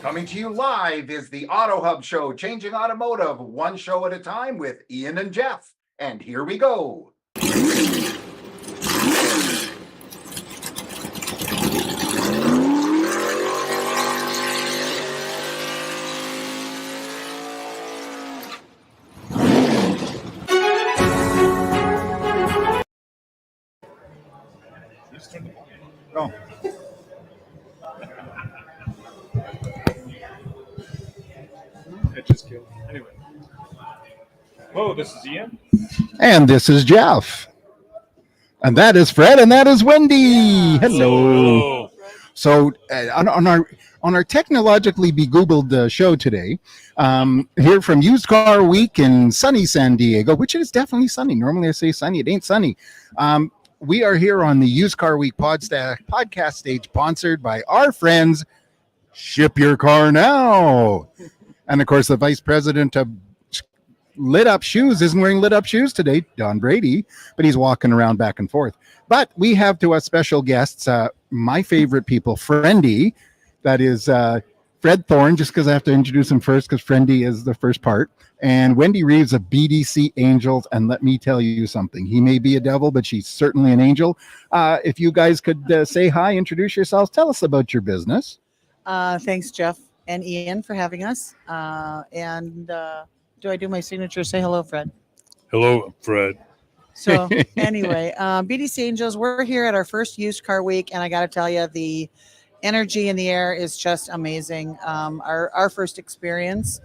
Coming to you live is the Auto Hub Show, changing automotive one show at a time with Ian and Jeff. And here we go. Oh. It just killed. Anyway. Hello, this is Ian. And this is Jeff. And that is Fred, and that is Wendy. Hello. So on our technologically begoogled show today, here from Used Car Week in sunny San Diego, which is definitely sunny. Normally I say sunny, it ain't sunny. We are here on the Used Car Week podcast stage, sponsored by our friends, Ship Your Car Now. And of course, the vice president of Lit Up Shoes isn't wearing lit up shoes today, Don Brady, but he's walking around back and forth. But we have to us special guests, my favorite people, Friendy, that is Fred Thorne, just because I have to introduce him first, because Friendy is the first part, and Wendy Reeves of BDC Angels. And let me tell you something, he may be a devil, but she's certainly an angel. If you guys could say hi, introduce yourselves, tell us about your business. Thanks, Jeff and Ian, for having us. Do I do my signature? Say hello, Fred. Hello, Fred. So anyway, BDC Angels, we're here at our first used car week, and I got to tell you, the energy in the air is just amazing. Our first experience,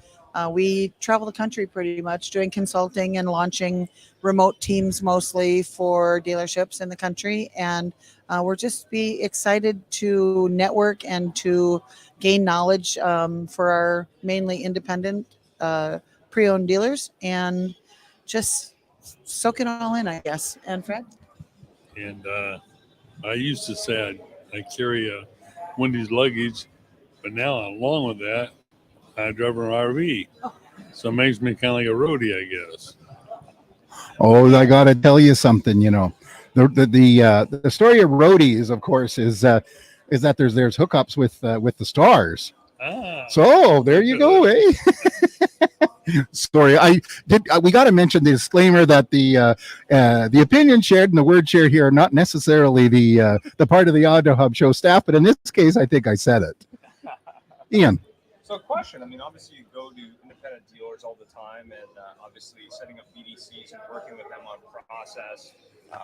we travel the country pretty much doing consulting and launching remote teams mostly for dealerships in the country, and we're just be excited to network and to gain knowledge for our mainly independent pre-owned dealers, and just soak it all in, I guess. And Fred? And I used to say I carry Wendy's luggage, but now along with that, I drive an RV. So it makes me kind of like a roadie, I guess. Oh, I got to tell you something, you know. The story of roadies, of course, is that there's hookups with the stars. So there you go, eh? Sorry, we got to mention the disclaimer that the opinion shared and the word shared here are not necessarily the part of the Auto Hub Show staff, but in this case, I think I said it. Ian. So, question. I mean, obviously, you go to independent dealers all the time, and obviously setting up BDCs and working with them on process,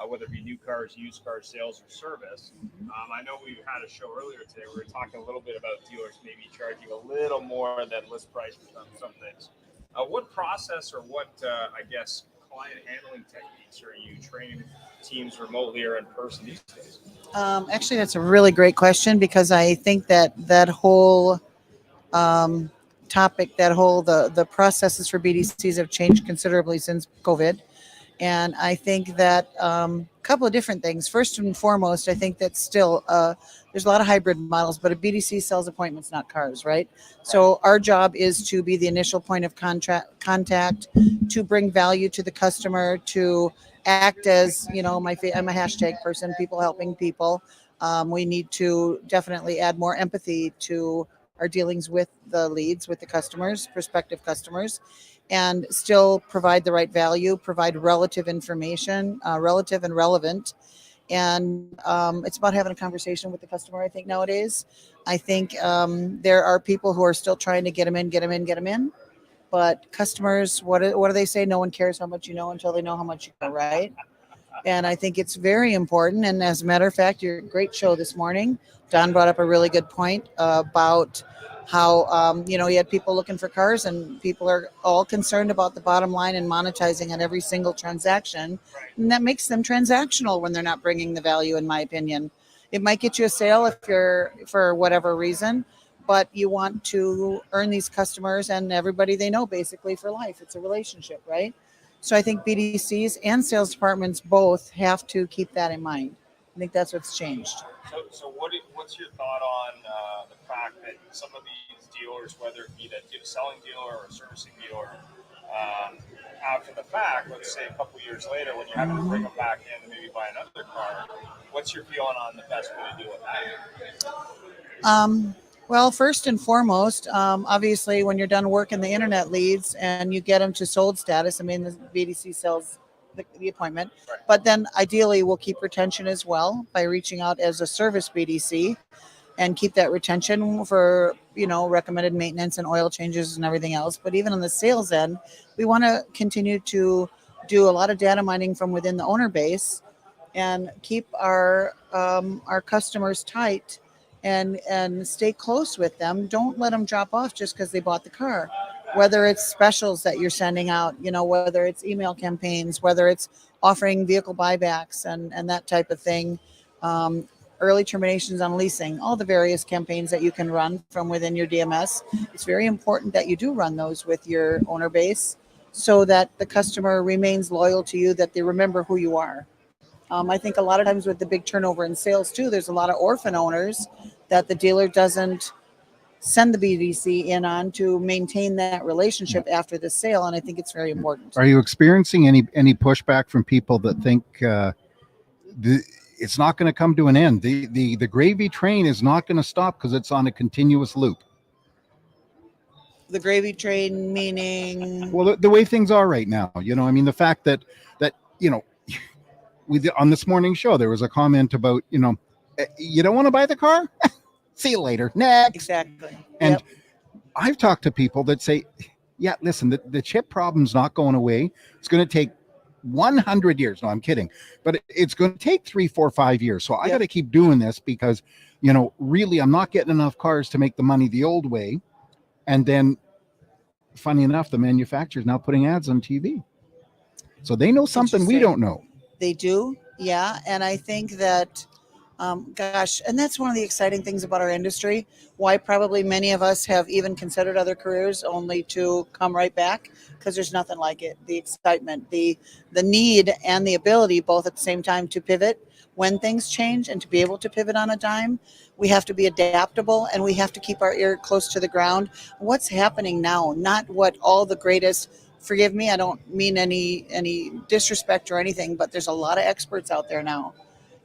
whether it be new cars, used cars, sales, or service. I know we had a show earlier today. We were talking a little bit about dealers maybe charging a little more than list price for some things. What process or what, I guess, client handling techniques are you training teams remotely or in person these days? Actually, that's a really great question, because I think that whole topic, the processes for BDCs have changed considerably since COVID. And I think that a couple of different things. First and foremost, I think that still there's a lot of hybrid models, but a BDC sells appointments, not cars, right? So our job is to be the initial point of contact, to bring value to the customer, to act as, you know, I'm a hashtag person, people helping people. We need to definitely add more empathy to our dealings with the leads, with the customers, prospective customers, and still provide the right value, provide relative information, relative and relevant. And it's about having a conversation with the customer, I think, nowadays. I think there are people who are still trying to get them in. But customers, what do they say? No one cares how much you know until they know how much you know, right? And I think it's very important. And as a matter of fact, your great show this morning, Don brought up a really good point about how, you had people looking for cars, and people are all concerned about the bottom line and monetizing on every single transaction. And that makes them transactional when they're not bringing the value, in my opinion. It might get you a sale if you're, for whatever reason, but you want to earn these customers and everybody they know basically for life. It's a relationship, right? So I think BDCs and sales departments both have to keep that in mind. I think that's what's changed. So what's your thought on the fact that some of these dealers, whether it be that selling dealer or a servicing dealer, after the fact, let's say a couple of years later, when you're having to bring them back in to maybe buy another car, what's your feeling on the best way to deal with that? Well, first and foremost, obviously, when you're done working the internet leads and you get them to sold status, I mean, the BDC sells the appointment, Right. but then ideally we'll keep retention as well by reaching out as a service BDC and keep that retention for, recommended maintenance and oil changes and everything else. But even on the sales end, we want to continue to do a lot of data mining from within the owner base and keep our customers tight and stay close with them. Don't let them drop off just because they bought the car. Whether it's specials that you're sending out, whether it's email campaigns, whether it's offering vehicle buybacks and that type of thing, early terminations on leasing, all the various campaigns that you can run from within your DMS. It's very important that you do run those with your owner base so that the customer remains loyal to you, that they remember who you are. I think a lot of times with the big turnover in sales too, there's a lot of orphan owners that the dealer doesn't send the BDC in on to maintain that relationship after the sale, and I think it's very important. Are you experiencing any pushback from people that think it's not going to come to an end? The gravy train is not going to stop because it's on a continuous loop. The gravy train meaning? Well, the way things are right now, I mean, the fact that on this morning show, there was a comment about, you don't want to buy the car? See you later. Next. Exactly. And I've talked to people that say, yeah, listen, the chip problem's not going away. It's going to take 100 years. No, I'm kidding. But it's going to take 3, 4, 5 years. So I got to keep doing this because, really, I'm not getting enough cars to make the money the old way. And then, funny enough, the manufacturer's now putting ads on TV. So they know something we don't know. They do, yeah. And I think that, and that's one of the exciting things about our industry, why probably many of us have even considered other careers only to come right back, because there's nothing like it. The excitement, the need and the ability both at the same time to pivot when things change and to be able to pivot on a dime. We have to be adaptable and we have to keep our ear close to the ground. What's happening now, not what all the greatest, forgive me, I don't mean any disrespect or anything, but there's a lot of experts out there now.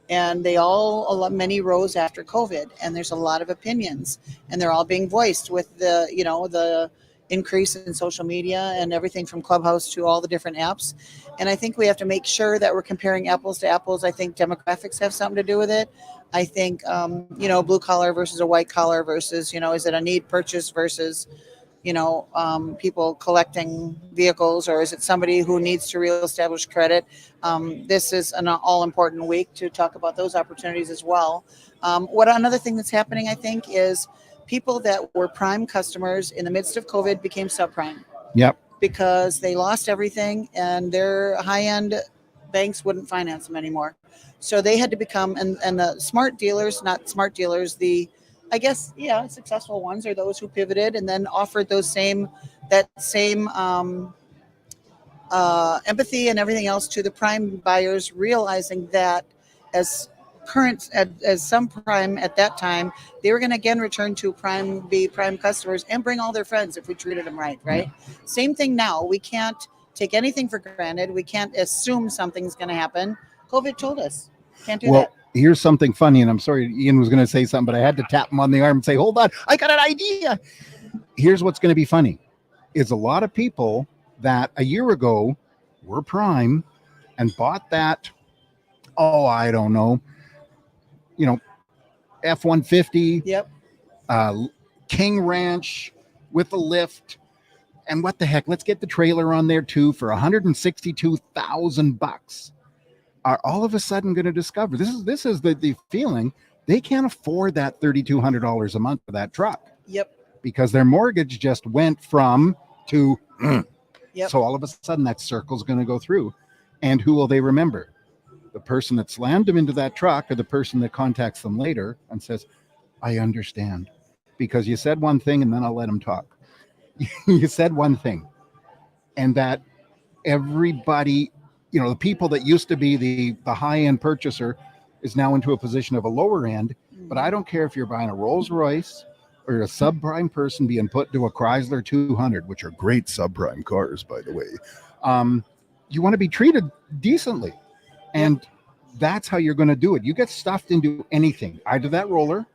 And many rose after COVID, and there's a lot of opinions, and they're all being voiced with the increase in social media and everything from Clubhouse to all the different apps. And I think we have to make sure that we're comparing apples to apples. I think demographics have something to do with it. I think, blue collar versus a white collar versus, is it a need purchase versus, people collecting vehicles, or is it somebody who needs to reestablish credit? This is an all important week to talk about those opportunities as well. Another thing that's happening, I think, is people that were prime customers in the midst of COVID became subprime. Yep. Because they lost everything and their high-end banks wouldn't finance them anymore. So they had to become, and the smart dealers, not smart dealers, successful ones are those who pivoted and then offered that same empathy and everything else to the prime buyers, realizing that as some prime at that time, they were going to again return to be prime customers and bring all their friends if we treated them right. Same thing now. We can't take anything for granted. We can't assume something's going to happen. COVID told us can't do that. Here's something funny, and I'm sorry, Ian was going to say something, but I had to tap him on the arm and say, hold on, I got an idea. Here's what's going to be funny is a lot of people that a year ago were prime and bought that, I don't know, F-150, King Ranch with a lift, and what the heck, let's get the trailer on there too for $162,000. Are all of a sudden going to discover this is the feeling they can't afford that $3,200 a month for that truck. Yep. Because their mortgage just went from to. Yep. So all of a sudden that circle's going to go through, and who will they remember? The person that slammed them into that truck, or the person that contacts them later and says, "I understand, because you said one thing, and then I'll let them talk. You said one thing, and that everybody." The people that used to be the high-end purchaser is now into a position of a lower end. But I don't care if you're buying a Rolls Royce or a subprime person being put to a Chrysler 200, which are great subprime cars, by the way. You want to be treated decently. And that's how you're going to do it. You get stuffed into anything, either that roller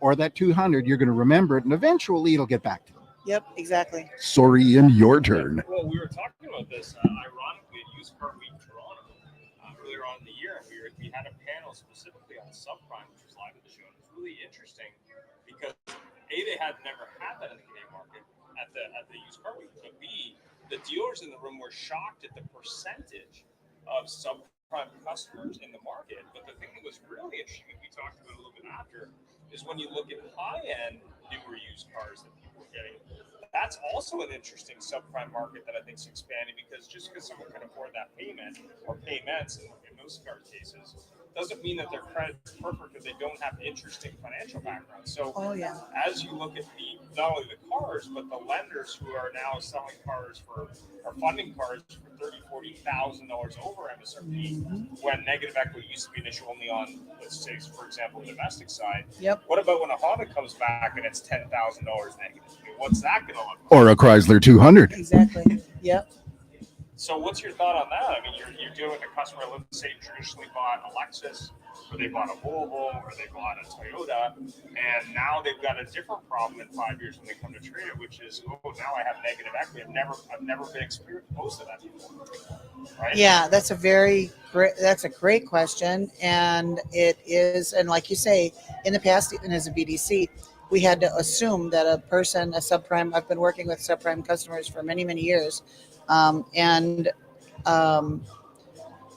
or that 200, you're going to remember it, and eventually it'll get back to you. Yep, exactly. Sorry, Ian, your turn. Well, we were talking about this ironically at Used Car Week Toronto earlier on in the year, and we had a panel specifically on subprime, which was live at the show. And it was really interesting because they had never had that in the Canadian market at the Used Car Week, but B, the dealers in the room were shocked at the percentage of subprime customers in the market. But the thing that was really interesting, and we talked about a little bit after, is when you look at high-end newer used cars that people are getting. That's also an interesting subprime market that I think is expanding, because just because someone can afford that payment or payments in most car cases doesn't mean that their credit's perfect if they don't have interesting financial background. So as you look at not only the cars, but the lenders who are now selling cars or funding cars for $30,000, $40,000 over MSRP, when negative equity used to be an issue only on, let's say, for example, the domestic side. Yep. What about when a Honda comes back and it's $10,000 negative? I mean, what's that going to look like? Or a Chrysler 200. Exactly. Yep. So what's your thought on that? I mean, you're dealing with a customer, let's say, traditionally bought a Lexus, or they bought a Volvo, or they bought a Toyota, and now they've got a different problem in 5 years when they come to trade it, which is, now I have negative equity. I've never been exposed to that before. Right? Yeah, that's a great question, and it is, and like you say, in the past, even as a BDC, we had to assume that a subprime. I've been working with subprime customers for many, many years.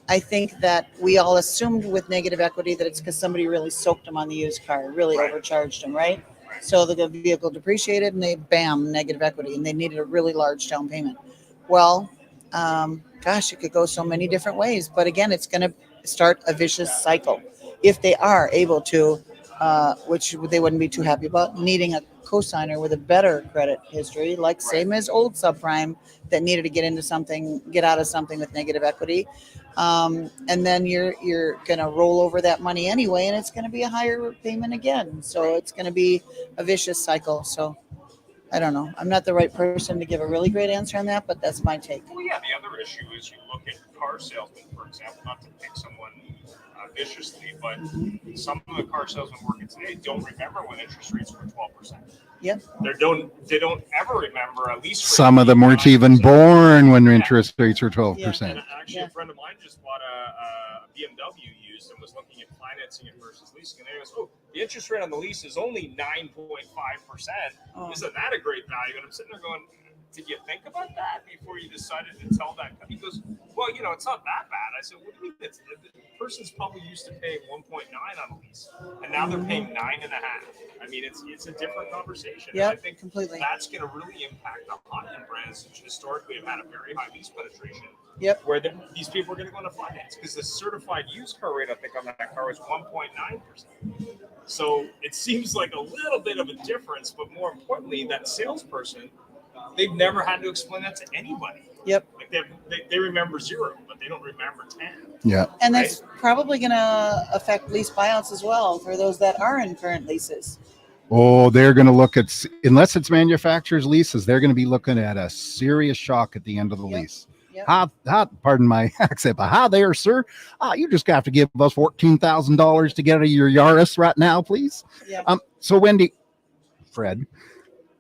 I think that we all assumed with negative equity that it's because somebody really soaked them on the used car, really overcharged them, right? So the vehicle depreciated and they, negative equity, and they needed a really large down payment. Well, it could go so many different ways. But again, it's going to start a vicious cycle if they are able to, which they wouldn't be too happy about, needing a cosigner with a better credit history, same as old subprime that needed to get out of something with negative equity. And then you're going to roll over that money anyway, and it's going to be a higher payment again. So it's going to be a vicious cycle. So I don't know. I'm not the right person to give a really great answer on that, but that's my take. Well, yeah, the other issue is you look at car salesmen, for example, not to pick someone viciously, but some of the car salesmen working today don't remember when interest rates were 12%. Yep. They don't ever remember, at least some of them weren't even born when interest rates were 12%. And actually, a friend of mine just bought a BMW used and was looking at financing it versus leasing, and he goes, the interest rate on the lease is only 9.5%. Isn't that a great value? And I'm sitting there going, did you think about that before you decided to tell that? He goes, well, it's not that bad. I said, what do you mean? The person's probably used to paying 1.9 on a lease, and now they're paying 9.5. I mean, it's a different conversation. Yeah, I think completely. That's going to really impact the high-end brands, which historically have had a very high lease penetration. Yep. Where these people are going to go into finance, because the certified used car rate, I think, on that car is 1.9%. So it seems like a little bit of a difference, but more importantly, that salesperson, they've never had to explain that to anybody. Yep. Like they remember 0, but they don't remember 10. Yeah. And that's probably going to affect lease buyouts as well for those that are in current leases. Oh, they're going to look at, unless it's manufacturer's leases, they're going to be looking at a serious shock at the end of the lease. Yep. Pardon my accent, but hi there, sir. You just have to give us $14,000 to get out of your Yaris right now, please. Yeah. So Wendy, Fred,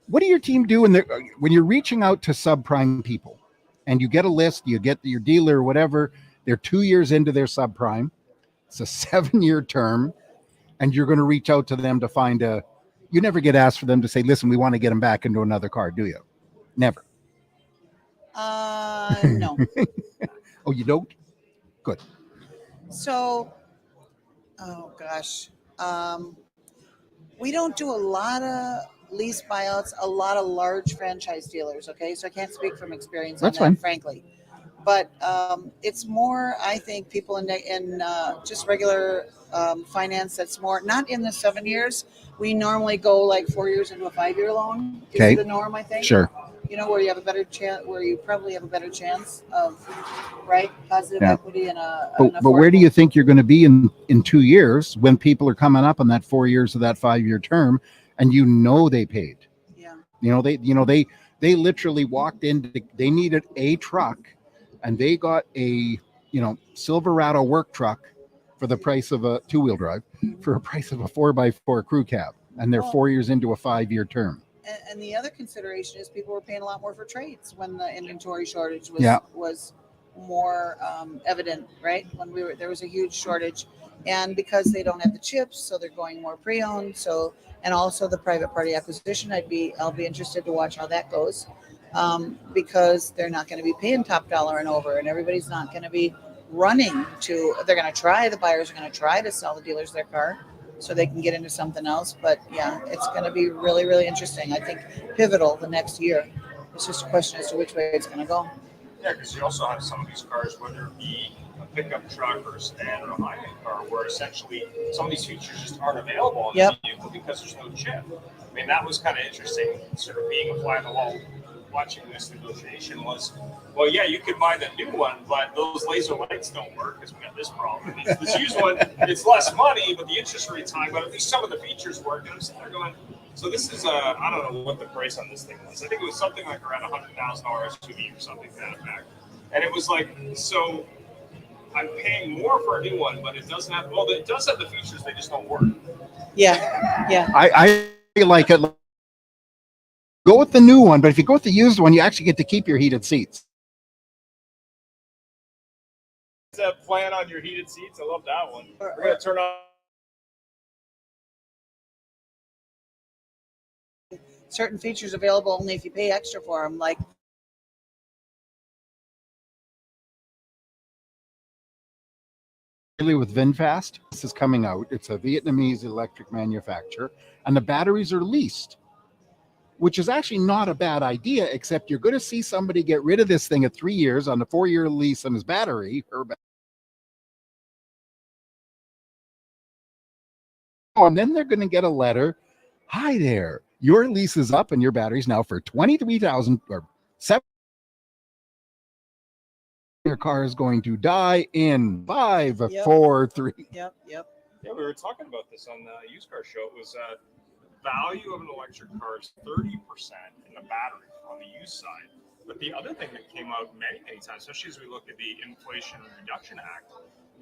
what do your team do when you're reaching out to subprime people and you get a list, you get your dealer or whatever, they're 2 years into their subprime, it's a 7-year term, and you're going to reach out to them to find you never get asked for them to say, listen, we want to get them back into another car, do you? Never. No. Oh, you don't? Good. So, we don't do a lot of lease buyouts, a lot of large franchise dealers. Okay. So I can't speak from experience on that, frankly, but it's more, I think, people in just regular finance that's more not in the 7 years. We normally go 4 years into a 5-year loan. Is the norm, I think. Sure. Where you have a better chance, where you probably have a better chance of positive equity and but where do you think you're going to be in 2 years when people are coming up on that 4 years of that 5-year term, and they paid? Yeah. They literally walked in. They needed a truck, and they got a Silverado work truck for the price of a 2-wheel drive, for a price of a 4x4 crew cab. and they're Well- 4 years into a 5-year term. And the other consideration is people were paying a lot more for trades when the inventory shortage Yeah. was more evident, right? When there was a huge shortage, and because they don't have the chips, so they're going more pre-owned. So, and also the private party acquisition, I'll be interested to watch how that goes, because they're not going to be paying top dollar and over, and everybody's not going to be running to. They're going to try. The buyers are going to try to sell the dealers their car, so they can get into something else. But yeah, it's going to be really, really interesting. I think pivotal the next year. It's just a question as to which way it's going to go. Yeah, because you also have some of these cars, whether it be a pickup truck or a sedan or a high-end car, where essentially some of these features just aren't available on Yep. the vehicle because there's no chip. I mean, that was kind of interesting, sort of being a fly on the wall watching this negotiation was, well, yeah, you could buy the new one, but those laser lights don't work because we got this problem. This used one, it's less money, but the interest rate's high, but at least some of the features work. And I'm sitting there going, so this is I don't know what the price on this thing was. I think it was something like around $100,000 to me or something to that effect. And it was like, so I'm paying more for a new one, but it doesn't have, well, it does have the features, they just don't work. Yeah, yeah. I like it. Go with the new one, but if you go with the used one, you actually get to keep your heated seats. Is that plan on your heated seats? I love that one. We're going to turn on. Certain features available only if you pay extra for them, like With VinFast, this is coming out. It's a Vietnamese electric manufacturer, and the batteries are leased, which is actually not a bad idea, except you're going to see somebody get rid of this thing at 3 years on a 4-year lease on his battery. And then they're going to get a letter. Hi there. Your lease is up and your battery's now for 23,000 or 7. Your car is going to die in 5, Yep. 4, 3. Yep. Yeah, we were talking about this on the used car show. It was value of an electric car is 30% in the battery on the used side. But the other thing that came out many, many times, especially as we look at the Inflation Reduction Act,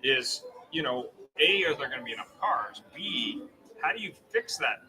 is, you know, A, are there going to be enough cars? B, how do you fix that?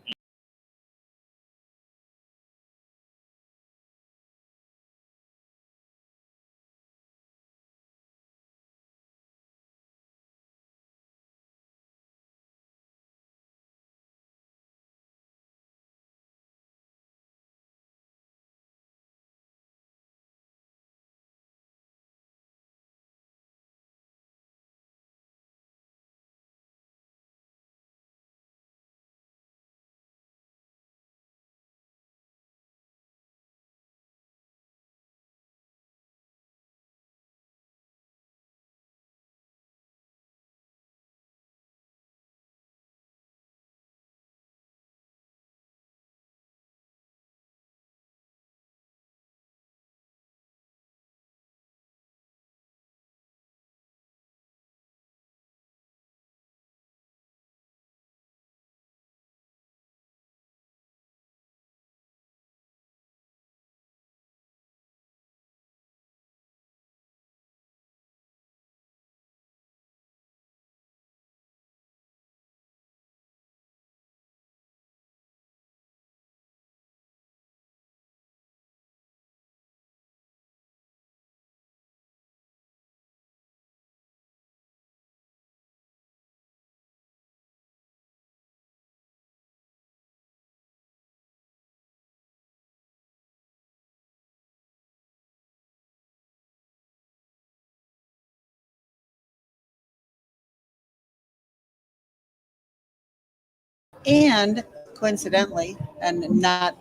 and coincidentally, and not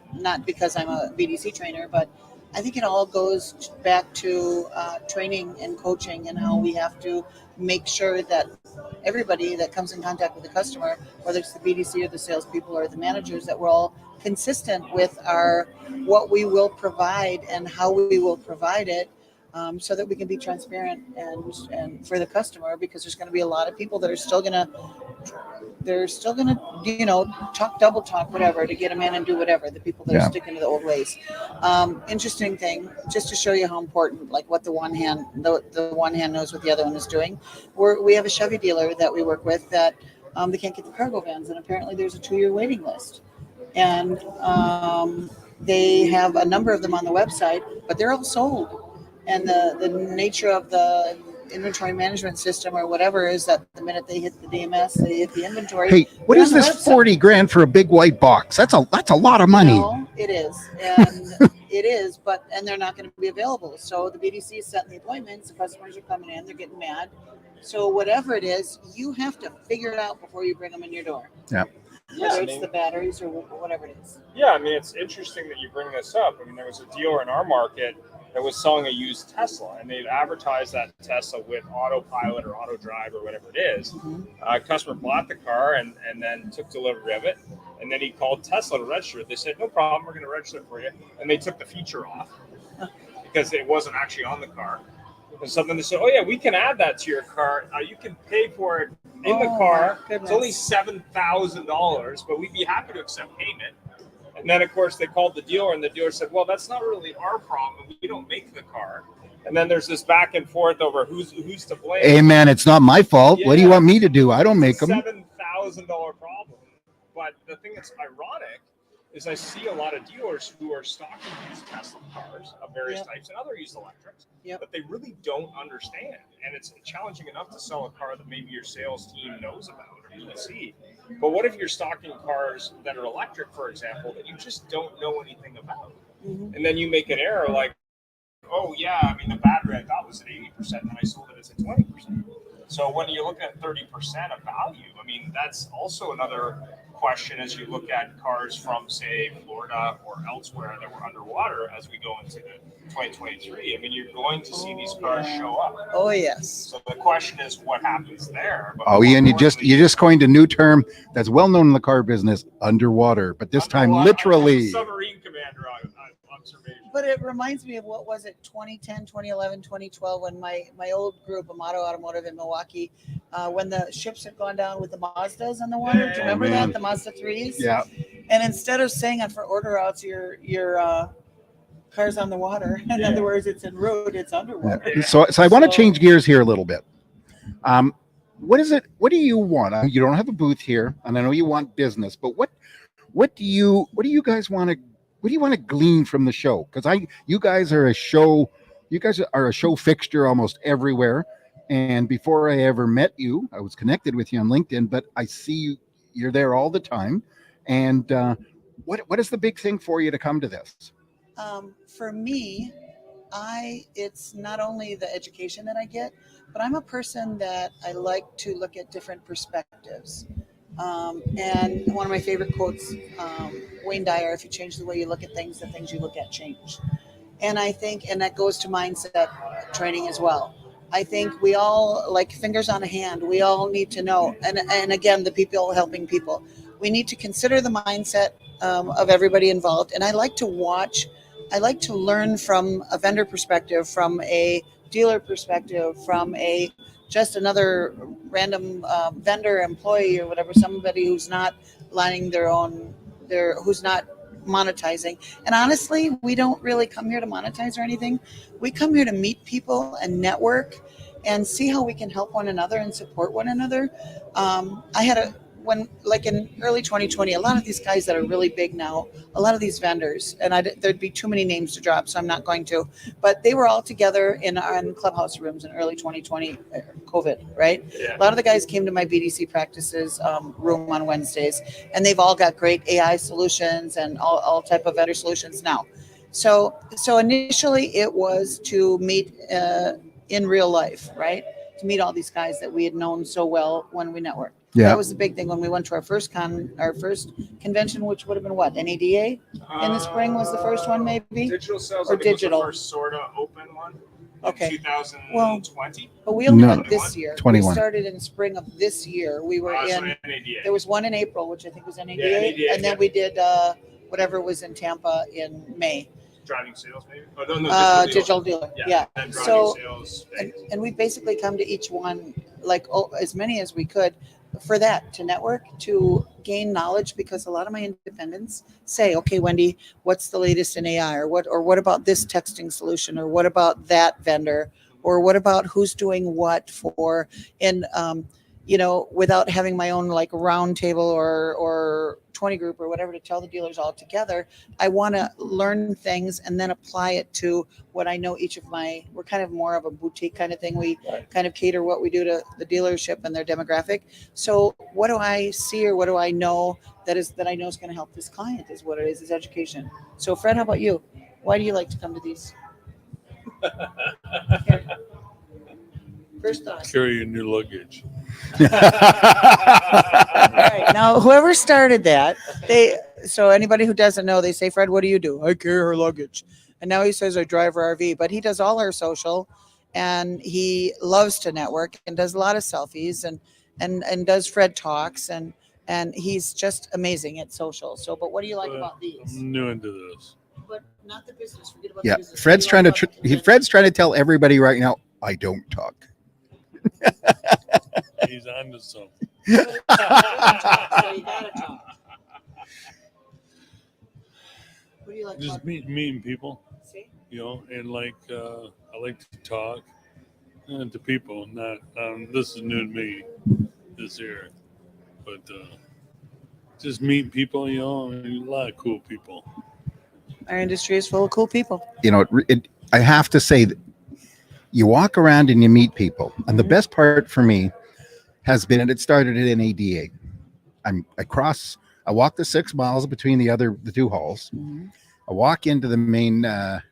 because I'm a BDC trainer, but I think it all goes back to training and coaching and how we have to make sure that everybody that comes in contact with the customer, whether it's the BDC or the salespeople or the managers, that we're all consistent with our what we will provide and how we will provide it, so that we can be transparent and for the customer, because there's going to be a lot of people that are still going to talk double talk whatever to get them in and do whatever, the people that are sticking to the old ways. Interesting thing, just to show you how important, like what the one hand knows what the other one is doing. We have a Chevy dealer that we work with that they can't get the cargo vans, and apparently there's a 2-year waiting list. and they have a number of them on the website, but they're all sold. And the nature of the inventory management system or whatever is that the minute they hit the DMS, they hit the inventory. Hey, what they're is on the this website. 40 grand for a big white box? That's a lot of money. No, it is, and it is, and they're not going to be available. So the BDC is setting the appointments. The customers are coming in. They're getting mad. So whatever it is, you have to figure it out before you bring them in your door. Yeah. Whether it's the batteries or whatever it is. Yeah, I mean, it's interesting that you bring this up. I mean, there was a dealer in our market that was selling a used Tesla, and they'd advertised that Tesla with autopilot or auto drive or whatever it is. Customer bought the car and then took delivery of it, and then he called Tesla to register it. They said, no problem, we're going to register it for you. And they took the feature off because it wasn't actually on the car. And something they said, oh yeah, we can add that to your car. You can pay for it in the car. It's only $7,000, but we'd be happy to accept payment. And then, of course, they called the dealer, and the dealer said, well, that's not really our problem. We don't make the car. And then there's this back and forth over who's to blame. Hey, man, it's not my fault. Yeah. What do you want me to do? I don't make them. $7,000 problem. But the thing that's ironic is I see a lot of dealers who are stocking used Tesla cars of various types and other used electrics, but they really don't understand. And it's challenging enough to sell a car that maybe your sales team knows about or you can see. But what if you're stocking cars that are electric, for example, that you just don't know anything about? And then you make an error like, oh, yeah, I mean, the battery I thought was at 80%, and I sold it as at 20%. So when you're looking at 30% of value, I mean, that's also another question as you look at cars from, say, Florida or elsewhere that were underwater as we go into 2023. I mean, you're going to see these cars show up. Oh, yes. So the question is what happens there. But Ian, you just coined a new term that's well known in the car business, underwater, but this time literally. Submarine commander observation. But it reminds me of what was it, 2010, 2011, 2012, when my old group, Amato Automotive in Milwaukee, when the ships had gone down with the Mazdas on the water. Do you remember that? The Mazda 3s? Yeah. And instead of saying on for order outs, your car's on the water. In other words, it's en route, it's underwater. Yeah. So I want to change gears here a little bit. What is it? What do you want? You don't have a booth here, and I know you want business, but what do you guys want to? What do you want to glean from the show? Because you guys are a show fixture almost everywhere. And before I ever met you, I was connected with you on LinkedIn, but I see you're there all the time. And what is the big thing for you to come to this? For me, it's not only the education that I get, but I'm a person that I like to look at different perspectives. And one of my favorite quotes, Wayne Dyer, if you change the way you look at things, the things you look at change. And I think, and that goes to mindset training as well. I think we all, like fingers on a hand, we all need to know. And again, the people helping people, we need to consider the mindset of everybody involved. And I like to learn from a vendor perspective, from a dealer perspective, from just another random vendor employee or whatever, somebody who's not lining who's not monetizing. And honestly, we don't really come here to monetize or anything. We come here to meet people and network and see how we can help one another and support one another. Like in early 2020, a lot of these guys that are really big now, a lot of these vendors, and there'd be too many names to drop, so I'm not going to, but they were all together in clubhouse rooms in early 2020, COVID, right? Yeah. A lot of the guys came to my BDC practices room on Wednesdays, and they've all got great AI solutions and all type of vendor solutions now. So initially it was to meet in real life, right? To meet all these guys that we had known so well when we networked. Yeah. That was the big thing when we went to our first convention, which would have been what, NADA in the spring was the first one, maybe? Digital sales, or digital. Was the first sort of open one. Okay. 2020. Well, but we only went this year. 21. We started in spring of this year. We were in. NADA. There was one in April, which I think was NADA, NADA, and then we did whatever was in Tampa in May. Driving sales, maybe? Oh, no, digital dealer. Yeah. And so, sales, and we basically come to each one, like as many as we could, for that, to network, to gain knowledge, because a lot of my independents say, okay, Wendy, what's the latest in AI, or what about this texting solution, or what about that vendor, or what about who's doing what for, and without having my own like round table or 20 group or whatever to tell the dealers all together. I want to learn things and then apply it to what I know we're kind of more of a boutique kind of thing. We kind of cater what we do to the dealership and their demographic. So what do I see or what do I know that I know is going to help this client is what it is education. So Fred, how about you? Why do you like to come to these? Here. First thought. Carry your new luggage. All right. Now, whoever started that, so anybody who doesn't know, they say, Fred, what do you do? I carry her luggage. And now he says I drive her RV, but he does all our social, and he loves to network and does a lot of selfies and does Fred talks and he's just amazing at social. So, but what do you like about these? I'm new into this. But not the business. Forget about Yeah, the business. Fred's trying to tell everybody right now, I don't talk. He's on to something. So you gotta talk. What do you like Just about meeting people, See? And I like to talk to people. Not this is new to me this year, but just meeting people. A lot of cool people. Our industry is full of cool people. I have to say that you walk around and you meet people, and the best part for me has been, and it started at NADA. I walk the 6 miles between the two halls. Mm-hmm. I walk into the main, the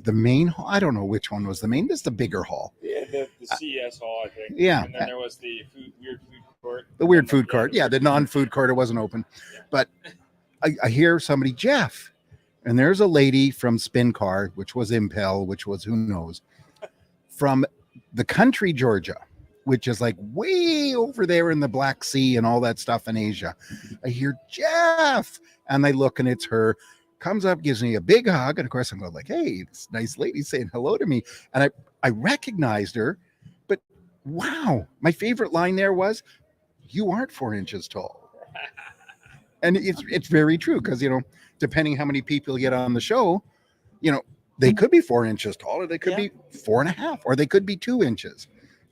main hall. I don't know which one was the main. This is the bigger hall. Yeah, the CES hall, I think. Yeah. And then there was the weird food court. The weird food court. Yeah, the non-food court. It wasn't open. But I hear somebody, Jeff. And there's a lady from Spin Car, which was Impel, which was who knows, from the country, Georgia, which is like way over there in the Black Sea and all that stuff in Asia. I hear Jeff, and I look, and it's her. Comes up, gives me a big hug, and of course I'm going like, "Hey, this nice lady saying hello to me," and I recognized her, but wow, my favorite line there was, "You aren't 4 inches tall," and it's very true because depending how many people get on the show, they could be 4 inches tall, or they could be 4.5, or they could be 2 inches.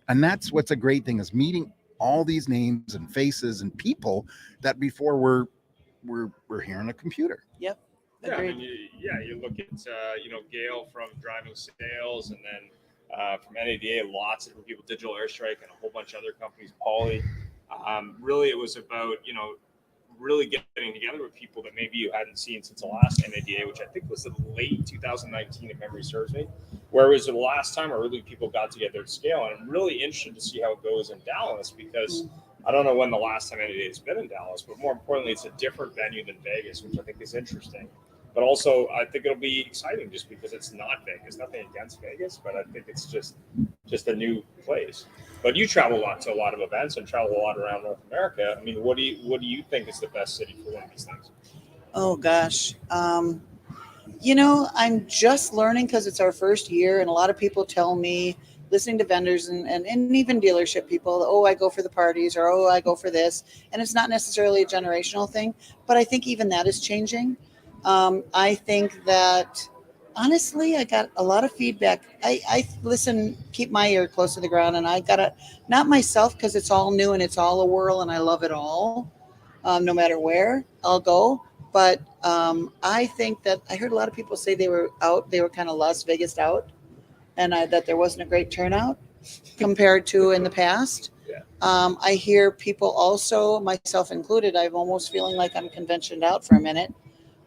And that's what's a great thing, is meeting all these names and faces and people that before we're here on a computer. Yep. Yeah, you look at Gail from driving sales, and then from NADA, lots of different people, Digital Airstrike, and a whole bunch of other companies, Poly. Really, it was about really getting together with people that maybe you hadn't seen since the last NADA, which I think was in late 2019, if memory serves me, where it was the last time where really people got together at scale. And I'm really interested to see how it goes in Dallas, because I don't know when the last time NADA has been in Dallas, but more importantly, it's a different venue than Vegas, which I think is interesting. But also, I think it'll be exciting just because it's not Vegas. Nothing against Vegas, but I think it's just a new place. But you travel to a lot of events and travel a lot around North America. I mean, what do you think is the best city for one of these things? Oh gosh, I'm just learning because it's our first year, and a lot of people tell me, listening to vendors and even dealership people, oh, I go for the parties, or oh, I go for this, and it's not necessarily a generational thing, but I think even that is changing. I think that honestly, I got a lot of feedback. I listen, keep my ear close to the ground, and I got not myself, because it's all new and it's all a whirl and I love it all. No matter where I'll go. But I think that I heard a lot of people say they were kind of Las Vegas out, and that there wasn't a great turnout compared to in the past. Yeah. I hear people also, myself included, I'm almost feeling like I'm conventioned out for a minute.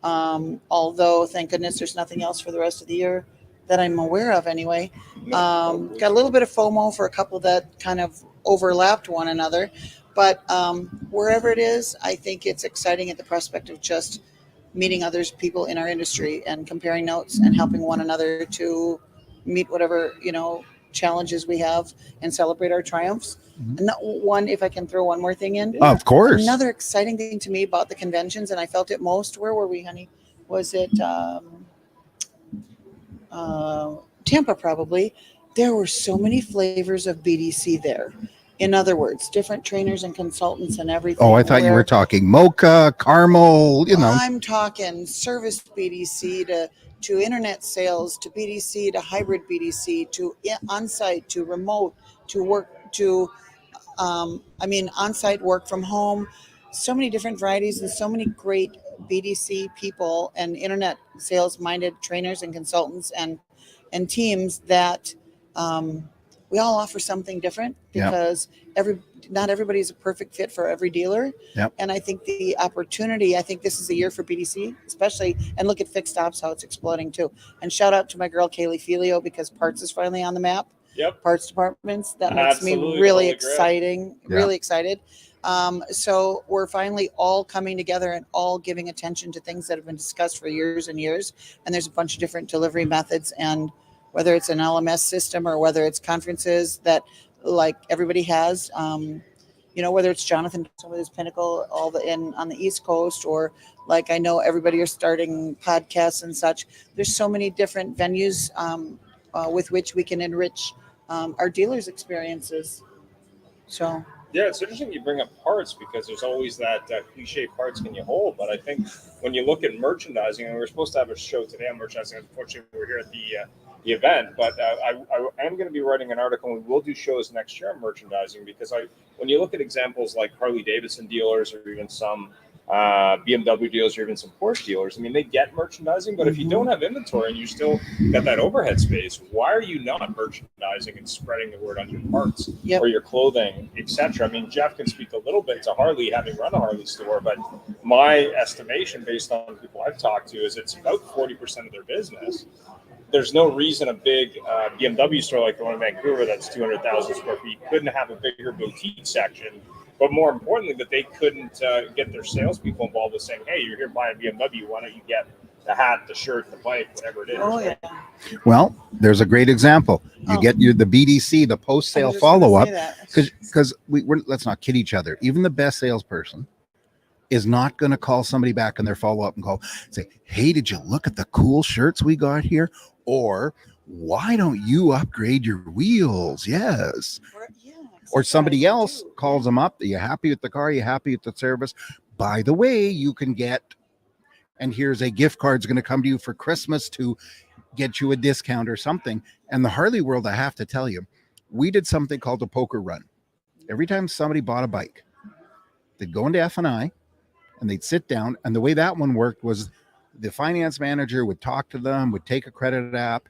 Although thank goodness there's nothing else for the rest of the year that I'm aware of anyway. Got a little bit of FOMO for a couple that kind of overlapped one another, but wherever it is, I think it's exciting at the prospect of just meeting people in our industry and comparing notes and helping one another to meet whatever, challenges we have and celebrate our triumphs. And if I can throw one more thing in. Of course. Another exciting thing to me about the conventions, and I felt it most, where were we, honey? Was it Tampa probably? There were so many flavors of BDC there. In other words, different trainers and consultants and everything. Oh, I thought you were talking mocha, caramel, I'm talking service BDC to internet sales, to BDC, to hybrid BDC, to on-site, to remote, to work, to I mean, on-site work from home, so many different varieties and so many great BDC people and internet sales-minded trainers and consultants and teams that we all offer something different Yep. because not everybody's a perfect fit for every dealer. Yep. And I think the opportunity, I think this is a year for BDC, especially, and look at fixed ops, how it's exploding too. And shout out to my girl, Kaylee Filio, because parts is finally on the map. Yep. Parts departments. That makes Absolutely, me really totally agree. exciting, Yeah. really excited. So we're finally all coming together and all giving attention to things that have been discussed for years and years. And there's a bunch of different delivery methods, and whether it's an LMS system or whether it's conferences that like everybody has, whether it's Jonathan with his Pinnacle on the East Coast, or like I know everybody are starting podcasts and such. There's so many different venues with which we can enrich our dealers' experiences. So Yeah, it's interesting you bring up parts because there's always that cliche parts can you hold. But I think when you look at merchandising, and we were supposed to have a show today on merchandising, unfortunately we're here at the event. But I am going to be writing an article, and we will do shows next year on merchandising because when you look at examples like Harley Davidson dealers or even some BMW dealers or even some Porsche dealers, I mean, they get merchandising, but if you don't have inventory and you still got that overhead space, why are you not merchandising and spreading the word on your parts or your clothing, etc.? I mean, Jeff can speak a little bit to Harley, having run a Harley store, but my estimation based on people I've talked to is it's about 40% of their business. There's no reason a big BMW store like the one in Vancouver that's 200,000 square feet couldn't have a bigger boutique section. But more importantly, that they couldn't get their salespeople involved with saying, hey, you're here buying a BMW. Why don't you get the hat, the shirt, the bike, whatever it is. Oh, yeah. Well, there's a great example. You get the BDC, the post-sale follow-up, because let's not kid each other. Even the best salesperson is not going to call somebody back in their follow-up and say, hey, did you look at the cool shirts we got here? Or why don't you upgrade your wheels? Yes. Or somebody else calls them up. Are you happy with the car? Are you happy with the service? By the way, you can get, and here's a gift card's going to come to you for Christmas to get you a discount or something. And the Harley world, I have to tell you, we did something called a poker run. Every time somebody bought a bike, they'd go into F&I and they'd sit down. And the way that one worked was the finance manager would talk to them, would take a credit app,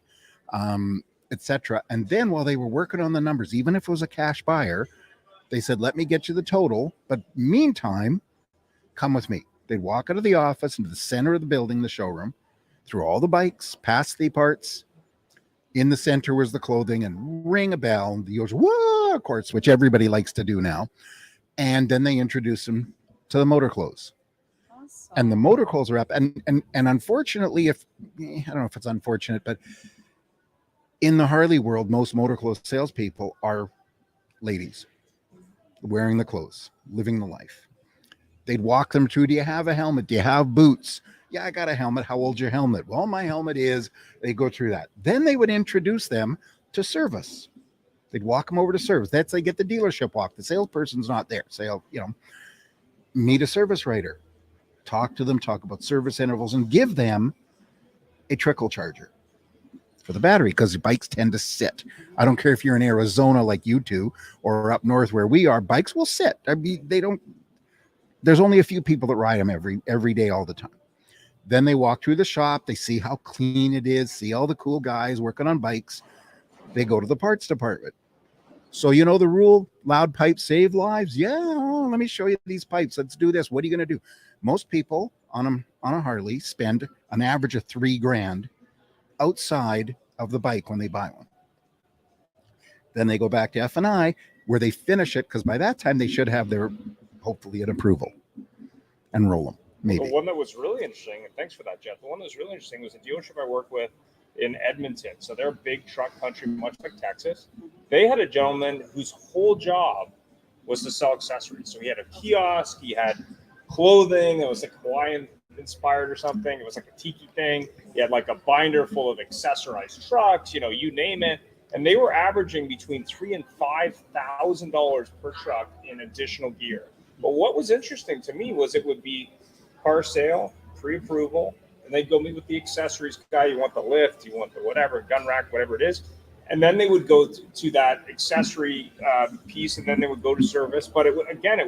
etc. And then while they were working on the numbers, even if it was a cash buyer, they said, let me get you the total. But meantime, come with me. They'd walk out of the office into the center of the building, the showroom, through all the bikes, past the parts. In the center was the clothing, and ring a bell. The usual, whoa, of course, which everybody likes to do now. And then they introduce them to the motor clothes. Awesome. And the motor clothes are up. And unfortunately, I don't know if it's unfortunate, but in the Harley world, most motor clothes salespeople are ladies wearing the clothes, living the life. They'd walk them through. Do you have a helmet? Do you have boots? Yeah, I got a helmet. How old's your helmet? Well, my helmet is. They go through that. Then they would introduce them to service. They'd walk them over to service. That's they get the dealership walk. The salesperson's not there. Meet a service writer. Talk to them. Talk about service intervals and give them a trickle charger for the battery, because the bikes tend to sit. I don't care if you're in Arizona like you two or up north where we are, bikes will sit. I mean, there's only a few people that ride them every day, all the time. Then they walk through the shop. They see how clean it is, see all the cool guys working on bikes. They go to the parts department. So you know the rule, loud pipes save lives. Yeah, let me show you these pipes. Let's do this. What are you going to do? Most people on a Harley spend an average of $3,000 outside of the bike when they buy one. Then they go back to F&I where they finish it, because by that time they should have their, hopefully, an approval and roll them. Maybe. The one that was really interesting, and thanks for that, Jeff. The one that was really interesting was a dealership I work with in Edmonton. So they're a big truck country, much like Texas. They had a gentleman whose whole job was to sell accessories. So he had a kiosk, he had clothing that was like Hawaiian inspired or something. It was like a tiki thing. He had like a binder full of accessorized trucks, you name it. And they were averaging between $3,000 and $5,000 per truck in additional gear. But what was interesting to me was it would be car sale, pre-approval, and they'd go meet with the accessories guy. You want the lift, you want the whatever, gun rack, whatever it is. and then they would go to that accessory piece, and then they would go to service. But it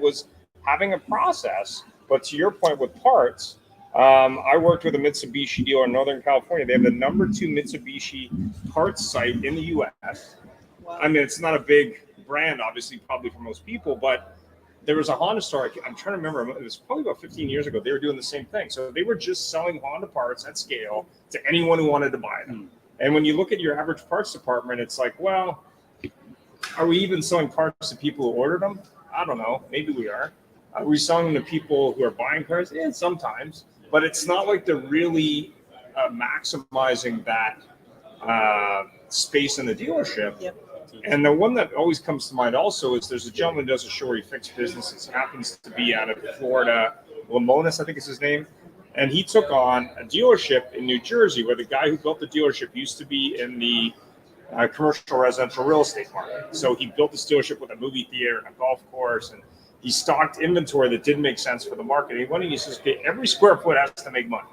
was having a process. But to your point with parts, I worked with a Mitsubishi dealer in Northern California. They have the #2 Mitsubishi parts site in the U.S. Wow. I mean, it's not a big brand, obviously, probably for most people, but there was a Honda store. I'm trying to remember. It was probably about 15 years ago. They were doing the same thing. So they were just selling Honda parts at scale to anyone who wanted to buy them. And when you look at your average parts department, it's like, well, are we even selling parts to people who ordered them? I don't know. Maybe we are. Are we selling them to people who are buying cars? Yeah, sometimes. But it's not like they're really maximizing that space in the dealership. Yep. And the one that always comes to mind also is there's a gentleman who does a show where he fixes businesses. Happens to be out of Florida, Lamonis, I think is his name. And he took on a dealership in New Jersey where the guy who built the dealership used to be in the commercial residential real estate market. So he built this dealership with a movie theater and a golf course, and he stocked inventory that didn't make sense for the market. He went and he says, okay, every square foot has to make money.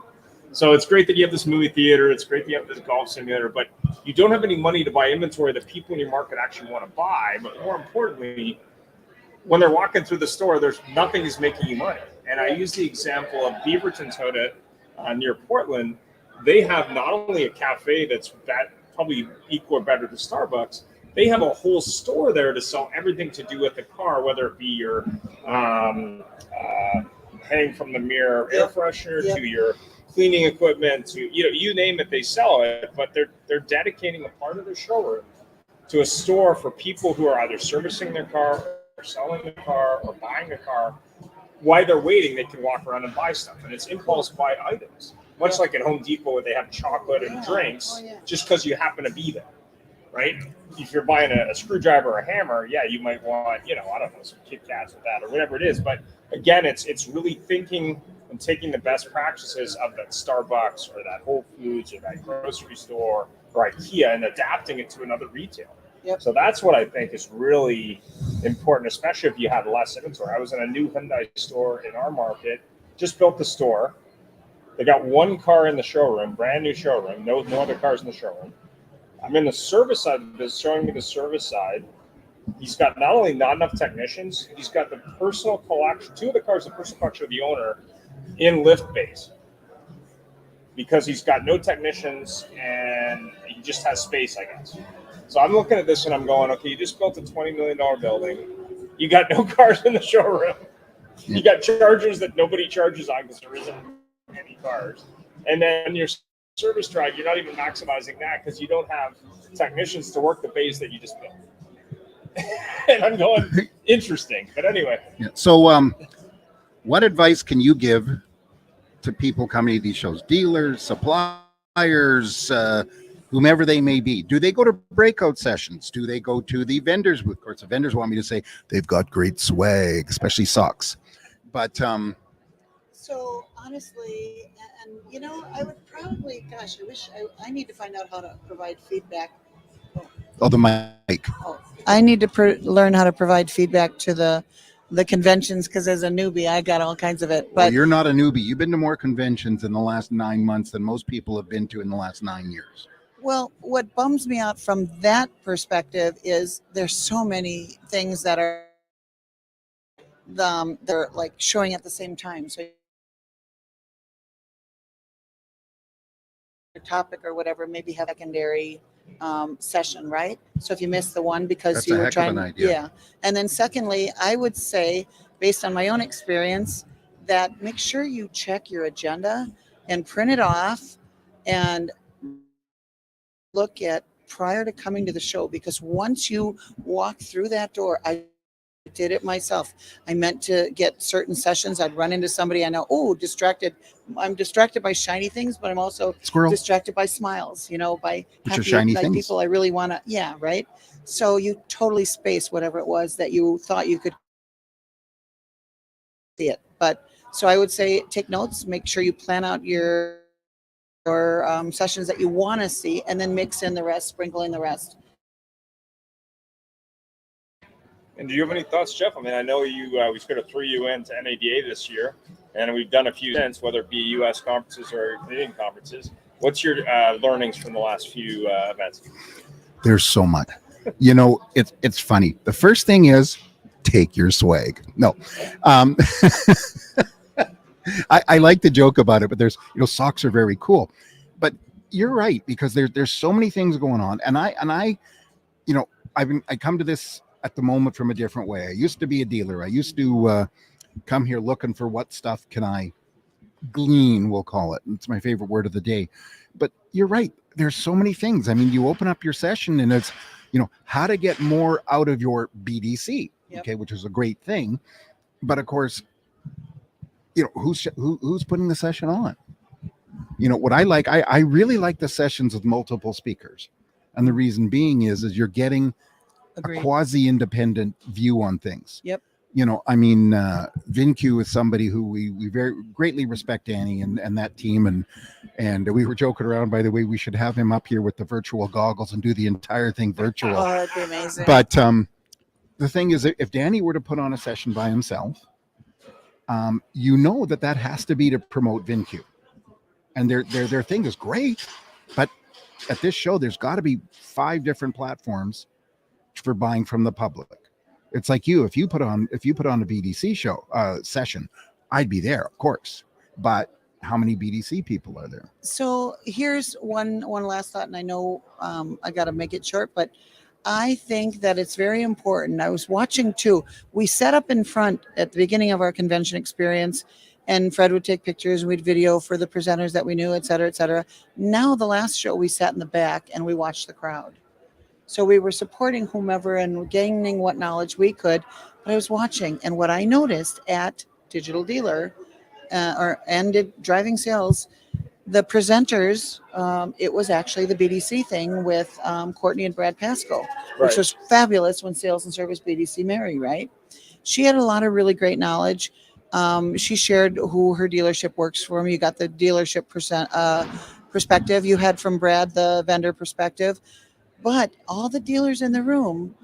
So it's great that you have this movie theater. It's great that you have this golf simulator, but you don't have any money to buy inventory that people in your market actually want to buy. But more importantly, when they're walking through the store, there's nothing is making you money. And I use the example of Beaverton Toyota near Portland. They have not only a cafe that's probably equal or better to Starbucks, they have a whole store there to sell everything to do with the car, whether it be your hang from the mirror air freshener to your cleaning equipment to you name it, they sell it. But they're dedicating a part of their showroom to a store for people who are either servicing their car or selling the car or buying a car. While they're waiting, they can walk around and buy stuff, and it's impulse buy items, much like at Home Depot where they have chocolate and drinks just because you happen to be there, right? If you're buying a screwdriver or a hammer, yeah, you might want, I don't know, some Kit Kats with that or whatever it is. But again, it's really thinking and taking the best practices of that Starbucks or that Whole Foods or that grocery store or IKEA and adapting it to another retailer. Yep. So that's what I think is really important, especially if you have less inventory. I was in a new Hyundai store in our market, just built the store. They got one car in the showroom, brand new showroom, no other cars in the showroom. I'm in the service side of this, showing me the service side. He's got not only not enough technicians, he's got the personal collection, two of the cars, the personal collection of the owner in lift bays because he's got no technicians and he just has space, I guess. So I'm looking at this and I'm going, okay, you just built a $20 million building. You got no cars in the showroom. You got chargers that nobody charges on because there isn't any cars. And then your service drive, you're not even maximizing that because you don't have technicians to work the bays that you just built. And I'm going, interesting. But anyway. Yeah. So what advice can you give to people coming to these shows? Dealers, suppliers, whomever they may be. Do they go to breakout sessions? Do they go to the vendors? Of course, the vendors want me to say they've got great swag, especially socks. But so honestly, and I would probably, I wish I need to find out how to provide feedback. Oh, the mic. Oh, I need to learn how to provide feedback to the conventions because as a newbie, I got all kinds of it. But well, you're not a newbie. You've been to more conventions in the last 9 months than most people have been to in the last 9 years. Well, what bums me out from that perspective is there's so many things that are they're like showing at the same time. So your topic or whatever, maybe have a secondary session, right? So if you miss the one because That's you a were heck of trying, an idea. yeah. And then secondly, I would say, based on my own experience, that make sure you check your agenda and print it off and look at prior to coming to the show, because once you walk through that door, I did it myself. I meant to get certain sessions. I'd run into somebody I know, distracted. I'm distracted by shiny things, but I'm also Squirrel. distracted by smiles, by Which are happy, shiny like things. people I really want to, yeah, right? So you totally space whatever it was that you thought you could see it. But so I would say take notes, make sure you plan out your sessions that you want to see, and then mix in the rest, sprinkle in the rest. And do you have any thoughts, Jeff? I mean, I know we sort of threw you into NADA this year, and we've done a few since, whether it be U.S. conferences or Canadian conferences. What's your learnings from the last few events? There's so much. You know, it's funny. The first thing is take your swag. No. Um, I like to joke about it, but there's, socks are very cool. But you're right, because there's so many things going on. And I I come to this at the moment from a different way. I used to be a dealer. I used to come here looking for what stuff can I glean, we'll call it. It's my favorite word of the day. But you're right. There's so many things. I mean, you open up your session and it's, how to get more out of your BDC, Yep. okay, which is a great thing. But of course, who's putting the session on? What I like, I really like the sessions with multiple speakers. And the reason being is you're getting Agreed. a quasi-independent view on things. Yep. VinQ is somebody who we very greatly respect, Danny and that team, and we were joking around, by the way, we should have him up here with the virtual goggles and do the entire thing virtual. Oh, that'd be amazing. But the thing is, if Danny were to put on a session by himself, that has to be to promote VinQ, and their thing is great, but at this show there's got to be 5 different platforms for buying from the public. It's like if you put on a BDC show session, I'd be there, of course. But how many BDC people are there? So here's one last thought, and I know I got to make it short, but I think that it's very important. I was watching too. We set up in front at the beginning of our convention experience, and Fred would take pictures, we'd video for the presenters that we knew, et cetera, et cetera. Now the last show we sat in the back and we watched the crowd. So we were supporting whomever and gaining what knowledge we could. But I was watching, and what I noticed at Digital Dealer and Driving Sales, the presenters, it was actually the BDC thing with Courtney and Brad Pasco, which was fabulous when Sales and Service BDC marry, right? She had a lot of really great knowledge. She shared who her dealership works for. You got the dealership perspective. You had from Brad the vendor perspective. But all the dealers in the room,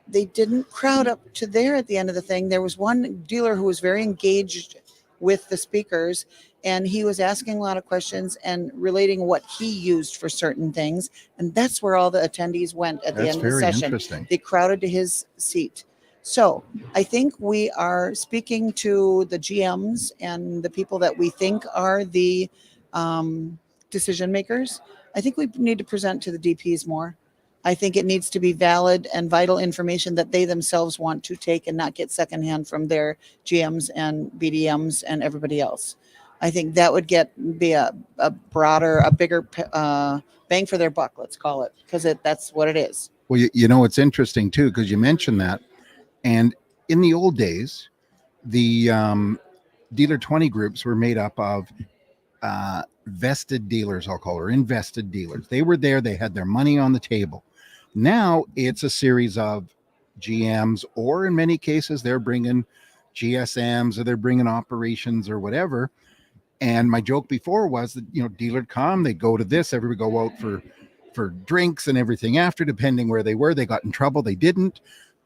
they didn't crowd up to there at the end of the thing. There was one dealer who was very engaged with the speakers, and he was asking a lot of questions and relating what he used for certain things. And that's where all the attendees went at the end of the session. Interesting. They crowded to his seat. So I think we are speaking to the GMs and the people that we think are the decision makers. I think we need to present to the DPs more. I think it needs to be valid and vital information that they themselves want to take and not get secondhand from their GMs and BDMs and everybody else. I think that would be a broader, a bigger bang for their buck, let's call it, because that's what it is. Well, it's interesting too, because you mentioned that. And in the old days, the dealer 20 groups were made up of vested dealers, I'll call her, invested dealers. They were there, they had their money on the table. Now it's a series of GMs, or in many cases they're bringing GSMs, or they're bringing operations or whatever. And my joke before was that dealer'd come, they'd go to this, everybody go out for drinks and everything after, depending where they were. They got in trouble, they didn't.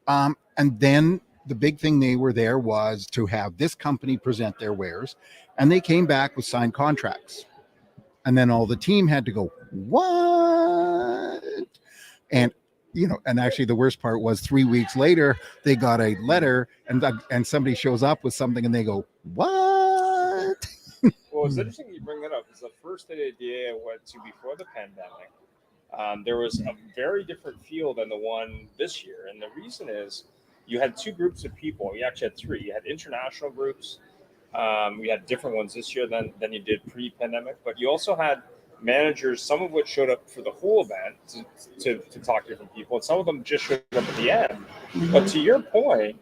And then the big thing they were there was to have this company present their wares, and they came back with signed contracts. And then all the team had to go, what? And and actually the worst part was 3 weeks later they got a letter, and somebody shows up with something and they go, what? Well, it's interesting you bring that up, because the first ADA I went to before the pandemic, there was a very different feel than the one this year. And the reason is you had 2 groups of people. You actually had 3. You had international groups. We had different ones this year than you did pre-pandemic, but you also had managers, some of which showed up for the whole event to talk to different people, and some of them just showed up at the end. Mm-hmm. But to your point,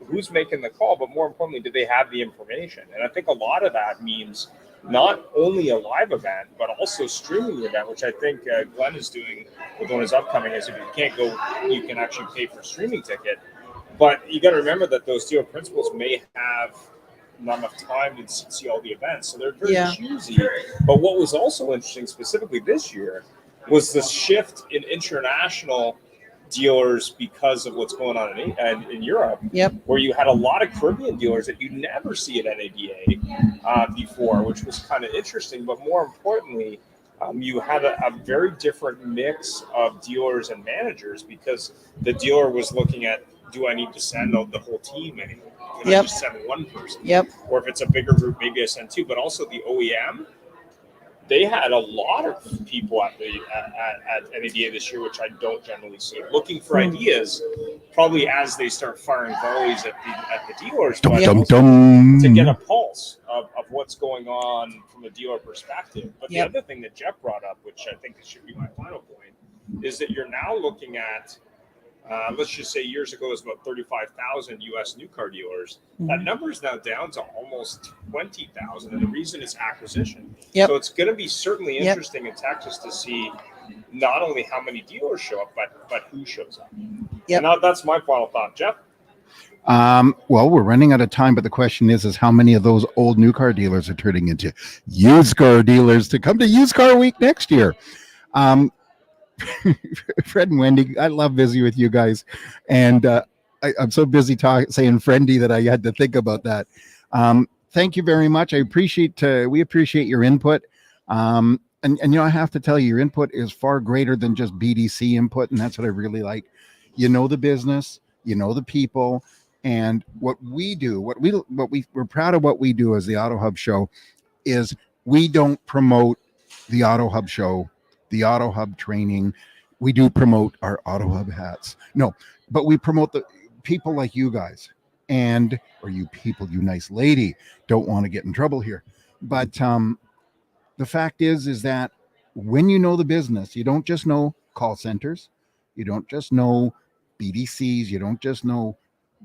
who's making the call, but more importantly, do they have the information? And I think a lot of that means not only a live event, but also streaming the event, which I think Glenn is doing with one of his upcoming, is if you can't go, you can actually pay for a streaming ticket. But you got to remember that those dealer principals may have not enough time to see all the events, so they're very choosy. But what was also interesting, specifically this year, was the shift in international dealers because of what's going on in Europe, where you had a lot of Caribbean dealers that you never see at NADA before, which was kind of interesting. But more importantly, you had a very different mix of dealers and managers because the dealer was looking at, do I need to send out the whole team anymore? Can I just send one person? Yep. Or if it's a bigger group, maybe I send two. But also the OEM, they had a lot of people at NADA this year, which I don't generally see, looking for ideas. Probably as they start firing volleys at the dealers, but to get a pulse of what's going on from a dealer perspective. But the other thing that Jeff brought up, which I think should be my final point, is that you're now looking at, let's just say years ago it was about 35,000 U.S. new car dealers. That number is now down to almost 20,000, and the reason is acquisition. So it's going to be certainly interesting in Texas to see not only how many dealers show up, but who shows up. And now that's my final thought, Jeff. Well, we're running out of time, but the question is how many of those old new car dealers are turning into used car dealers to come to Used Car Week next year? Fred and Wendy, I love visiting with you guys, and I'm so busy saying friendy that I had to think about that. Thank you very much. We appreciate your input. And I have to tell you, your input is far greater than just BDC input, and that's what I really like. You know the business, you know the people, and what we do, we're proud of what we do as the Auto Hub Show is we don't promote the Auto Hub Show, the Auto Hub training. We do promote our Auto Hub hats. No, but we promote the people like you guys or you people, you nice lady, don't want to get in trouble here. But the fact is that when you know the business, you don't just know call centers. You don't just know BDCs. You don't just know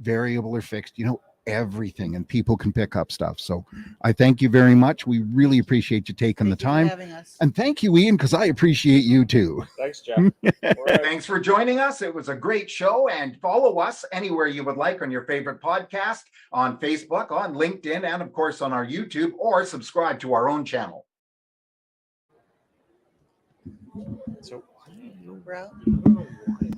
variable or fixed. You know everything, and people can pick up stuff. So I thank you very much. We really appreciate you taking the time. And thank you, Ian, because I appreciate you too. Thanks, Jeff. Thanks for joining us. It was a great show, and follow us anywhere you would like on your favorite podcast, on Facebook, on LinkedIn, and of course on our YouTube, or subscribe to our own channel. So, bro.